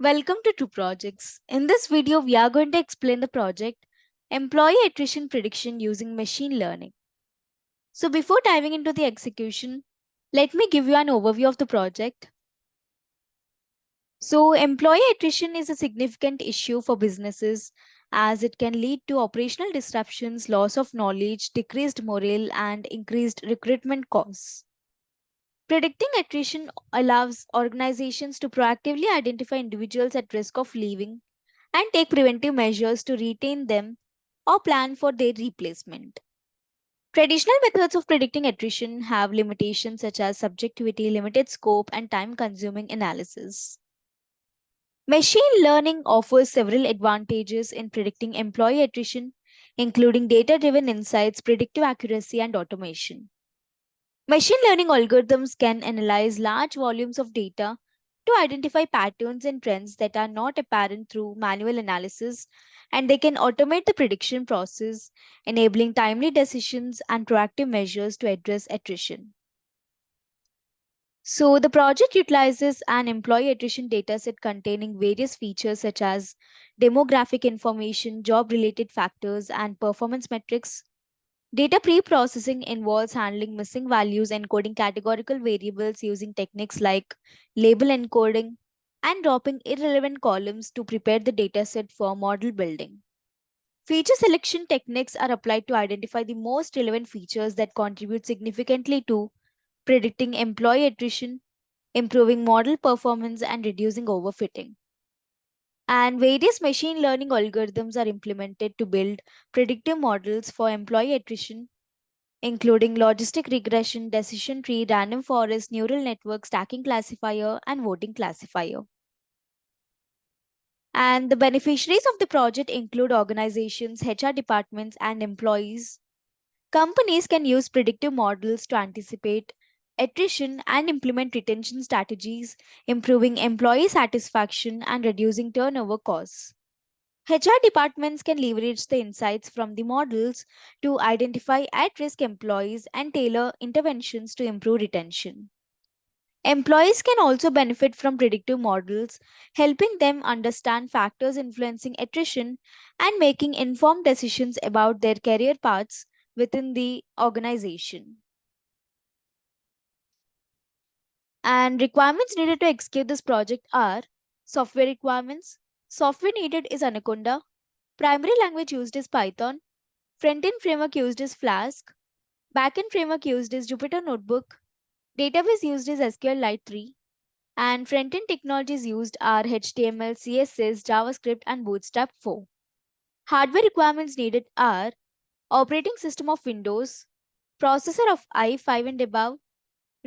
Welcome to Two Projects. In this video, we are going to explain the project Employee Attrition Prediction using Machine Learning. So before diving into the execution, let me give you an overview of the project. So employee attrition is a significant issue for businesses as it can lead to operational disruptions, loss of knowledge, decreased morale, and increased recruitment costs. Predicting attrition allows organizations to proactively identify individuals at risk of leaving and take preventive measures to retain them or plan for their replacement. Traditional methods of predicting attrition have limitations such as subjectivity, limited scope, and time consuming analysis. Machine learning offers several advantages in predicting employee attrition, including data driven insights, predictive accuracy, and automation. Machine learning algorithms can analyze large volumes of data to identify patterns and trends that are not apparent through manual analysis, and they can automate the prediction process, enabling timely decisions and proactive measures to address attrition. So, the project utilizes an employee attrition dataset containing various features such as demographic information, job related factors, and performance metrics. Data pre-processing involves handling missing values, encoding categorical variables using techniques like label encoding, and dropping irrelevant columns to prepare the dataset for model building. Feature selection techniques are applied to identify the most relevant features that contribute significantly to predicting employee attrition, improving model performance, and reducing overfitting. And various machine learning algorithms are implemented to build predictive models for employee attrition, including logistic regression, decision tree, random forest, neural network, stacking classifier, and voting classifier. And the beneficiaries of the project include organizations, HR departments, and employees. Companies can use predictive models to anticipate attrition and implement retention strategies, improving employee satisfaction and reducing turnover costs. HR departments can leverage the insights from the models to identify at risk employees and tailor interventions to improve retention. Employees can also benefit from predictive models, helping them understand factors influencing attrition and making informed decisions about their career paths within the organization. And requirements needed to execute this project are software requirements. Software needed is Anaconda. Primary language used is Python. Front-end framework used is Flask. Backend framework used is Jupyter Notebook. Database used is SQLite 3. And front-end technologies used are HTML, CSS, JavaScript, and Bootstrap 4. Hardware requirements needed are operating system of Windows, processor of i5 and above,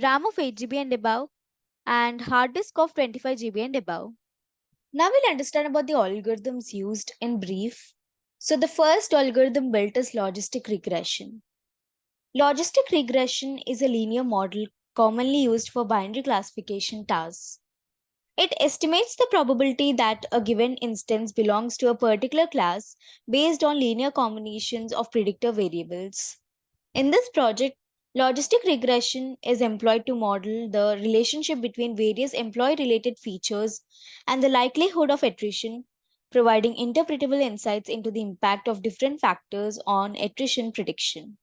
RAM of 8 GB and above, and hard disk of 25 GB and above. Now we'll understand about the algorithms used in brief. So the first algorithm built is logistic regression. Logistic regression is a linear model commonly used for binary classification tasks. It estimates the probability that a given instance belongs to a particular class based on linear combinations of predictor variables. In this project, logistic regression is employed to model the relationship between various employee related features and the likelihood of attrition, providing interpretable insights into the impact of different factors on attrition prediction.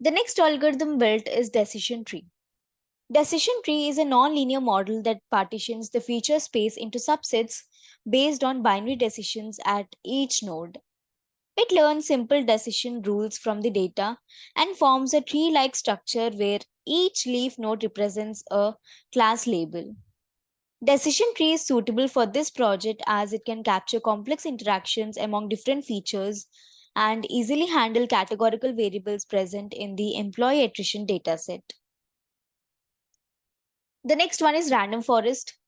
The next algorithm built is decision tree. Decision tree is a non-linear model that partitions the feature space into subsets based on binary decisions at each node. It learns simple decision rules from the data and forms a tree-like structure where each leaf node represents a class label. Decision tree is suitable for this project as it can capture complex interactions among different features and easily handle categorical variables present in the employee attrition dataset. The next one is random forest.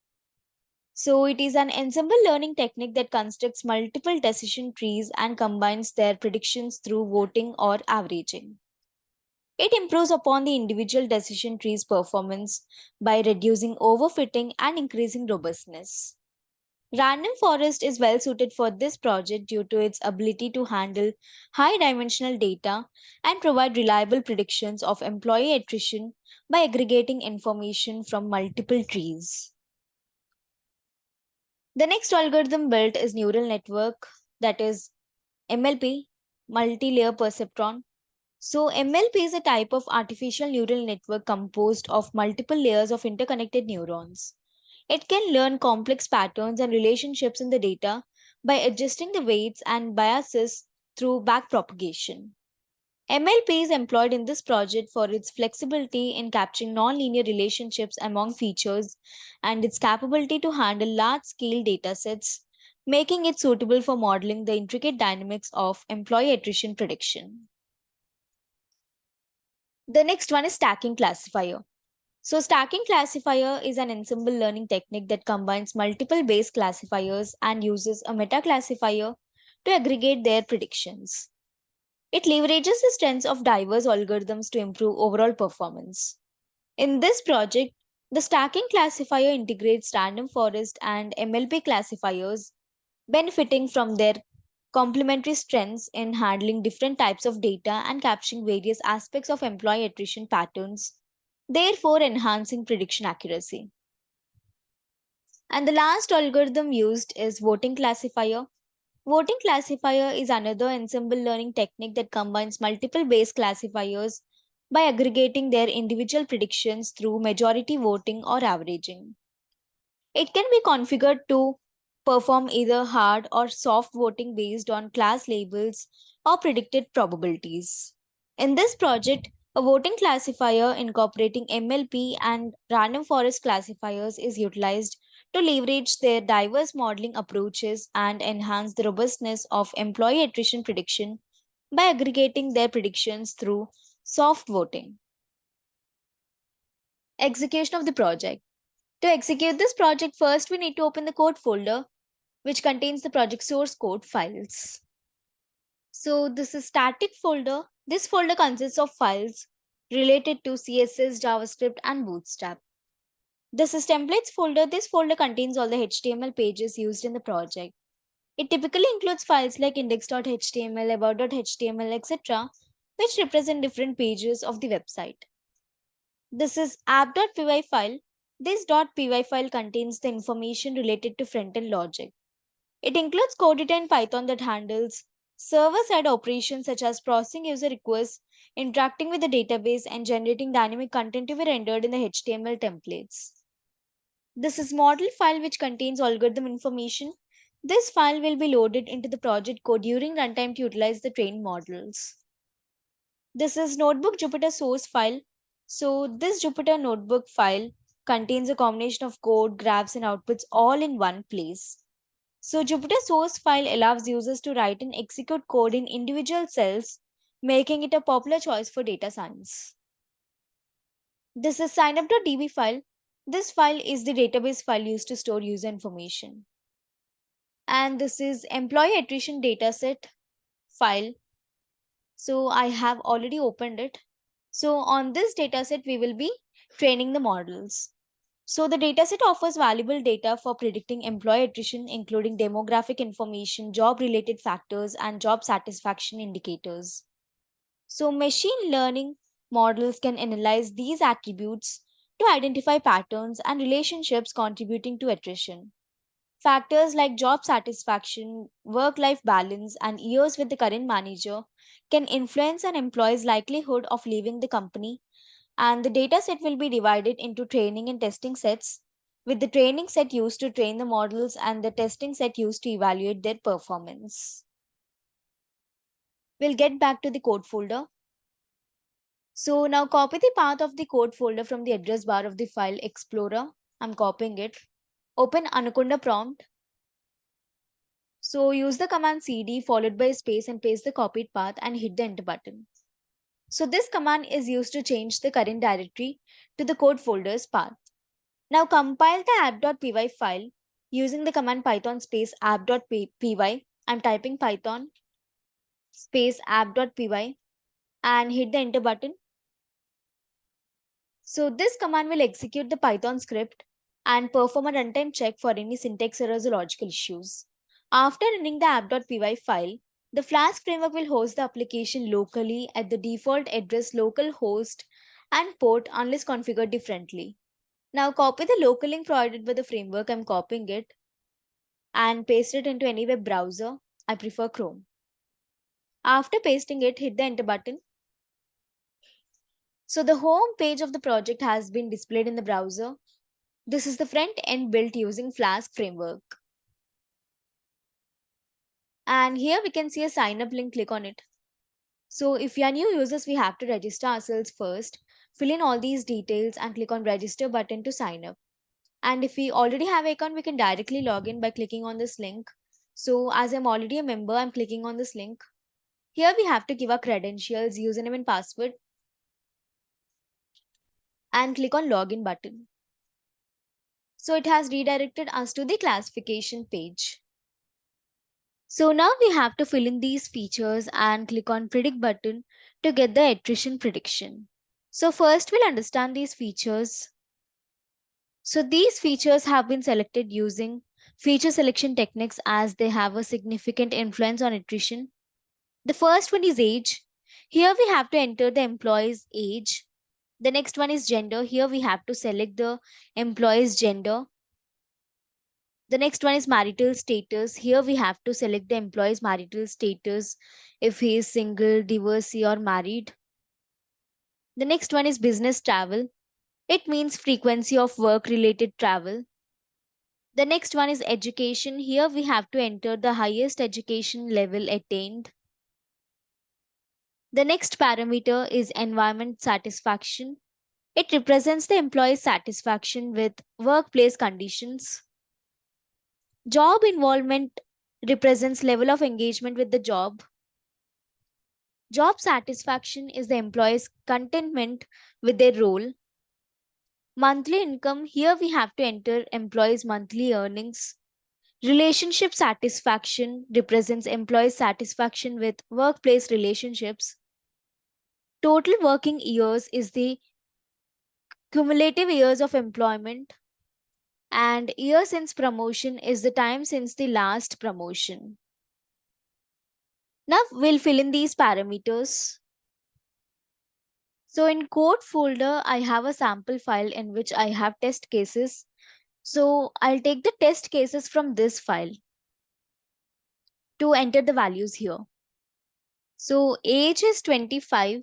So it is an ensemble learning technique that constructs multiple decision trees and combines their predictions through voting or averaging. It improves upon the individual decision tree's performance by reducing overfitting and increasing robustness. Random forest is well suited for this project due to its ability to handle high dimensional data and provide reliable predictions of employee attrition by aggregating information from multiple trees. The next algorithm built is neural network, that is MLP, multi-layer perceptron. So MLP is a type of artificial neural network composed of multiple layers of interconnected neurons. It can learn complex patterns and relationships in the data by adjusting the weights and biases through backpropagation. MLP is employed in this project for its flexibility in capturing nonlinear relationships among features and its capability to handle large scale datasets, making it suitable for modeling the intricate dynamics of employee attrition prediction. The next one is stacking classifier. So, stacking classifier is an ensemble learning technique that combines multiple base classifiers and uses a meta classifier to aggregate their predictions. It leverages the strengths of diverse algorithms to improve overall performance. In this project, the stacking classifier integrates random forest and MLP classifiers, benefiting from their complementary strengths in handling different types of data and capturing various aspects of employee attrition patterns, therefore enhancing prediction accuracy. And the last algorithm used is voting classifier. Voting classifier is another ensemble learning technique that combines multiple base classifiers by aggregating their individual predictions through majority voting or averaging. It can be configured to perform either hard or soft voting based on class labels or predicted probabilities. In this project, a voting classifier incorporating MLP and random forest classifiers is utilized to leverage their diverse modeling approaches and enhance the robustness of employee attrition prediction by aggregating their predictions through soft voting. Execution of the project. To execute this project, first we need to open the code folder which contains the project source code files. So this is static folder. This folder consists of files related to CSS, JavaScript and Bootstrap. This is templates folder. This folder contains all the HTML pages used in the project. It typically includes files like index.html, about.html, etc., which represent different pages of the website. This is app.py file. This .py file contains the information related to front-end logic. It includes code data in Python that handles server-side operations such as processing user requests, interacting with the database, and generating dynamic content to be rendered in the HTML templates. This is model file which contains algorithm information. This file will be loaded into the project code during runtime to utilize the trained models. This is notebook Jupyter source file. So this Jupyter notebook file contains a combination of code, graphs, and outputs all in one place. So Jupyter source file allows users to write and execute code in individual cells, making it a popular choice for data science. This is signup.db file. This file is the database file used to store user information. And this is employee attrition dataset file. So I have already opened it. So on this dataset, we will be training the models. So the dataset offers valuable data for predicting employee attrition, including demographic information, job related factors, and job satisfaction indicators. So machine learning models can analyze these attributes to identify patterns and relationships contributing to attrition. Factors like job satisfaction, work life balance, and years with the current manager can influence an employee's likelihood of leaving the company, and the data set will be divided into training and testing sets, with the training set used to train the models and the testing set used to evaluate their performance. We'll get back to the code folder. So now copy the path of the code folder from the address bar of the file Explorer. I'm copying it. Open Anaconda prompt. So use the command cd followed by space and paste the copied path and hit the enter button. So this command is used to change the current directory to the code folder's path. Now compile the app.py file using the command python space app.py. I'm typing python space app.py and hit the enter button. So this command will execute the Python script and perform a runtime check for any syntax errors or logical issues. After running the app.py file, the Flask framework will host the application locally at the default address localhost and port unless configured differently. Now copy the local link provided by the framework. I'm copying it. and paste it into any web browser. I prefer Chrome. After pasting it, hit the enter button. So the home page of the project has been displayed in the browser. This is the front end built using Flask framework. And here we can see a sign up link, click on it. So if we are new users, we have to register ourselves first, fill in all these details and click on register button to sign up. And if we already have an account, we can directly log in by clicking on this link. So as I'm already a member, I'm clicking on this link. Here we have to give our credentials, username and password and click on login button. So it has redirected us to the classification page. So now we have to fill in these features and click on predict button to get the attrition prediction. So first we'll understand these features. So these features have been selected using feature selection techniques as they have a significant influence on attrition. The first one is age. Here we have to enter the employee's age. The next one is gender. Here we have to select the employee's gender. The next one is marital status. Here we have to select the employee's marital status if he is single, divorcee, or married. The next one is business travel. It means frequency of work related travel. The next one is education. Here we have to enter the highest education level attained. The next parameter is environment satisfaction. It represents the employee's satisfaction with workplace conditions. Job involvement represents level of engagement with the job. Job satisfaction is the employee's contentment with their role. Monthly income, here we have to enter employees' monthly earnings. Relationship satisfaction represents employees' satisfaction with workplace relationships. Total working years is the cumulative years of employment. And year since promotion is the time since the last promotion. Now we'll fill in these parameters. So in code folder, I have a sample file in which I have test cases. So I'll take the test cases from this file to enter the values here. So age is 25,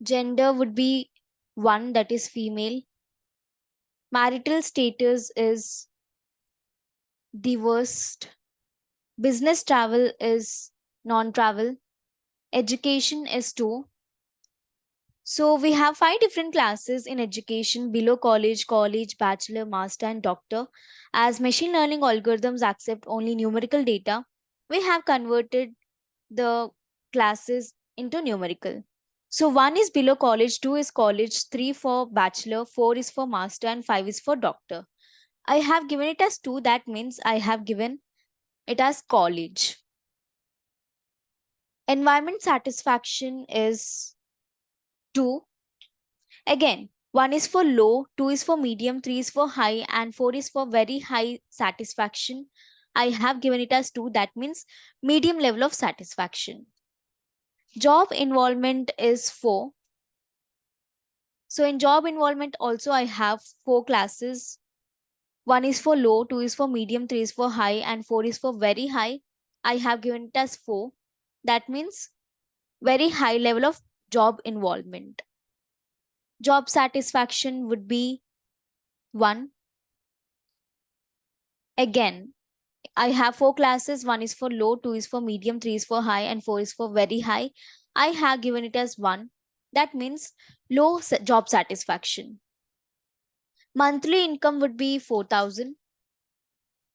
gender would be 1, that is female, marital status is divorced, business travel is non-travel, education is 2. So we have 5 different classes in education below college, college, bachelor, master, and doctor. As machine learning algorithms accept only numerical data, we have converted the classes into numerical. So 1 is below college, 2 is college, 3 for bachelor, 4 is for master, and 5 is for doctor. I have given it as 2, that means I have given it as college. Environment satisfaction is 2. Again, 1 is for low, 2 is for medium, 3 is for high, and 4 is for very high satisfaction. I have given it as 2, that means medium level of satisfaction. Job involvement is 4. So in job involvement also I have 4 classes. 1 is for low, 2 is for medium, 3 is for high, and 4 is for very high. I have given it as 4. That means very high level of job involvement. Job satisfaction would be 1. Again, I have 4 classes. 1 is for low, 2 is for medium, 3 is for high, and 4 is for very high. I have given it as 1. That means low job satisfaction. Monthly income would be 4,000.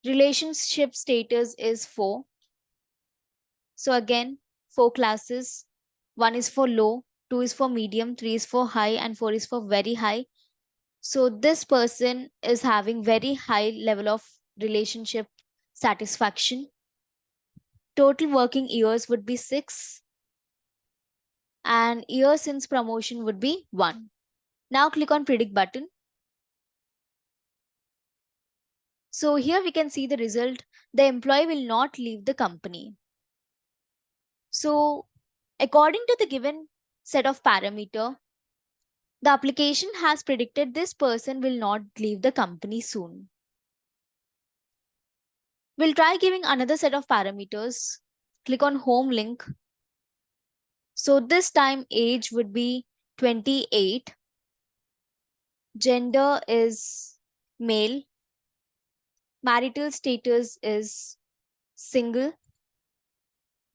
Relationship status is 4. So again, 4 classes. 1 is for low, 2 is for medium, 3 is for high, and 4 is for very high. So this person is having very high level of relationship satisfaction. Total working years would be 6 and years since promotion would be 1. Now click on predict button. So here we can see the result. The employee will not leave the company. So according to the given set of parameter, the application has predicted this person will not leave the company soon. We'll try giving another set of parameters. Click on home link. So this time age would be 28. Gender is male. Marital status is single.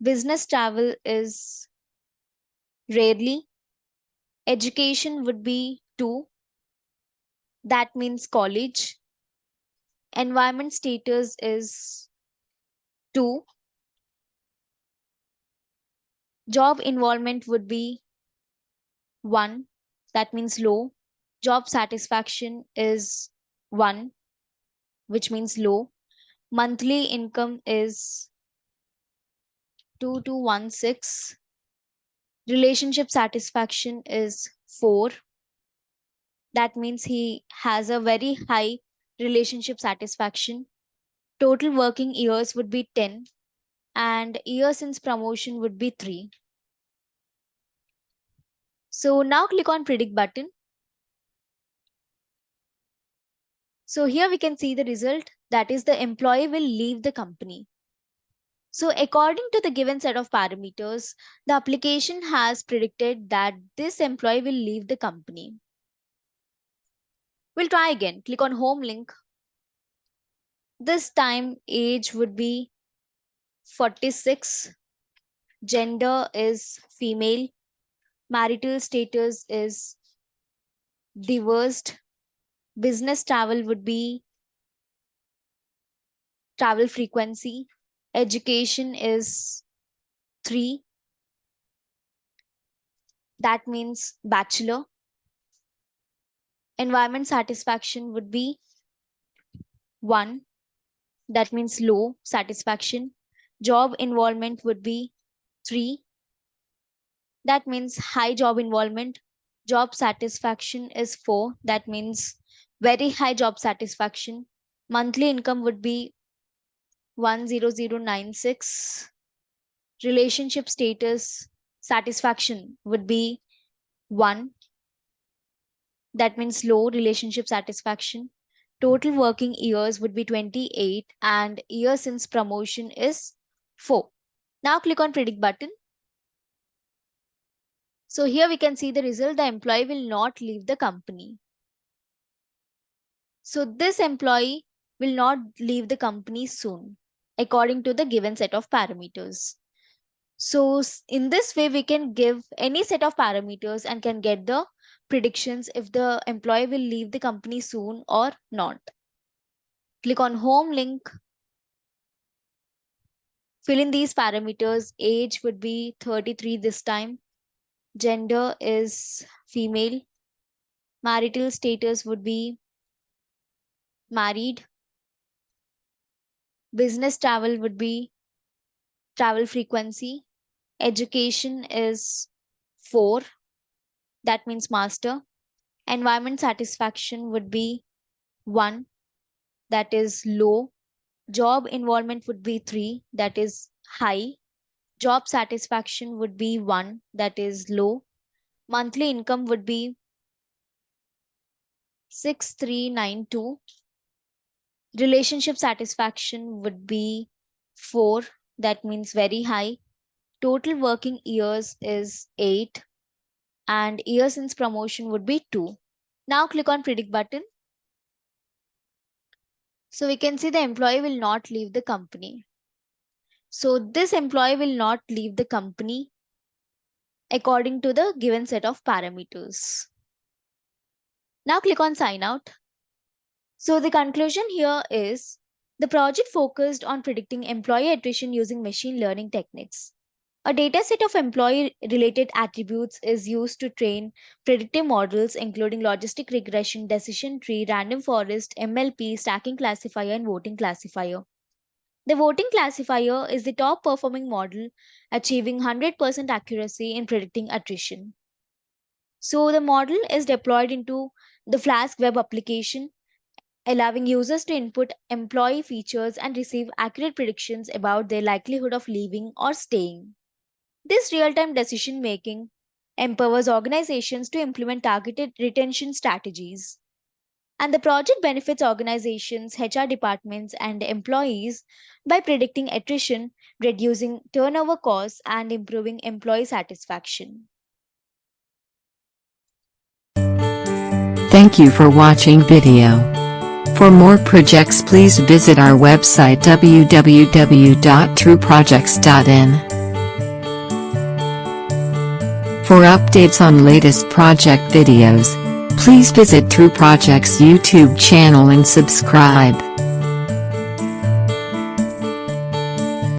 Business travel is rarely. Education would be 2. That means college. Environment status is 2. Job involvement would be 1. That means low. Job satisfaction is 1, which means low. Monthly income is 2216. Relationship satisfaction is 4. That means he has a very high relationship satisfaction. Total working years would be 10, and years since promotion would be 3. So now click on predict button. So here we can see the result, that is the employee will leave the company. So according to the given set of parameters, the application has predicted that this employee will leave the company. We'll try again. Click on home link. This time age would be 46. Gender is female. Marital status is divorced. Business travel would be travel frequency. Education is 3. That means bachelor. Environment satisfaction would be 1. That means low satisfaction. Job involvement would be 3. That means high job involvement. Job satisfaction is 4. That means very high job satisfaction. Monthly income would be 10096. Relationship status satisfaction would be 1. That means low relationship satisfaction. Total working years would be 28, and years since promotion is 4. Now click on predict button. So here we can see the result, the employee will not leave the company. So this employee will not leave the company soon, according to the given set of parameters. So in this way, we can give any set of parameters and can get the predictions if the employee will leave the company soon or not. Click on home link. Fill in these parameters. Age would be 33 this time. Gender is female. Marital status would be married. Business travel would be travel frequency. Education is 4. That means master. Environment satisfaction would be 1. That is low. Job involvement would be 3. That is high. Job satisfaction would be 1. That is low. Monthly income would be 6392. Relationship satisfaction would be 4. That means very high. Total working years is 8. And years since promotion would be 2. Now click on predict button. So we can see the employee will not leave the company. So this employee will not leave the company according to the given set of parameters. Now click on sign out. So the conclusion here is the project focused on predicting employee attrition using machine learning techniques. A dataset of employee related attributes is used to train predictive models including logistic regression, decision tree, random forest, MLP, stacking classifier, and voting classifier. The voting classifier is the top performing model, achieving 100% accuracy in predicting attrition. So the model is deployed into the Flask web application, allowing users to input employee features and receive accurate predictions about their likelihood of leaving or staying. This real time decision making empowers organizations to implement targeted retention strategies. And the project benefits organizations, HR departments, and employees by predicting attrition, reducing turnover costs, and improving employee satisfaction. Thank you for watching video. For more projects, please visit our website www.trueprojects.in. For updates on latest project videos, please visit True Projects YouTube channel and subscribe.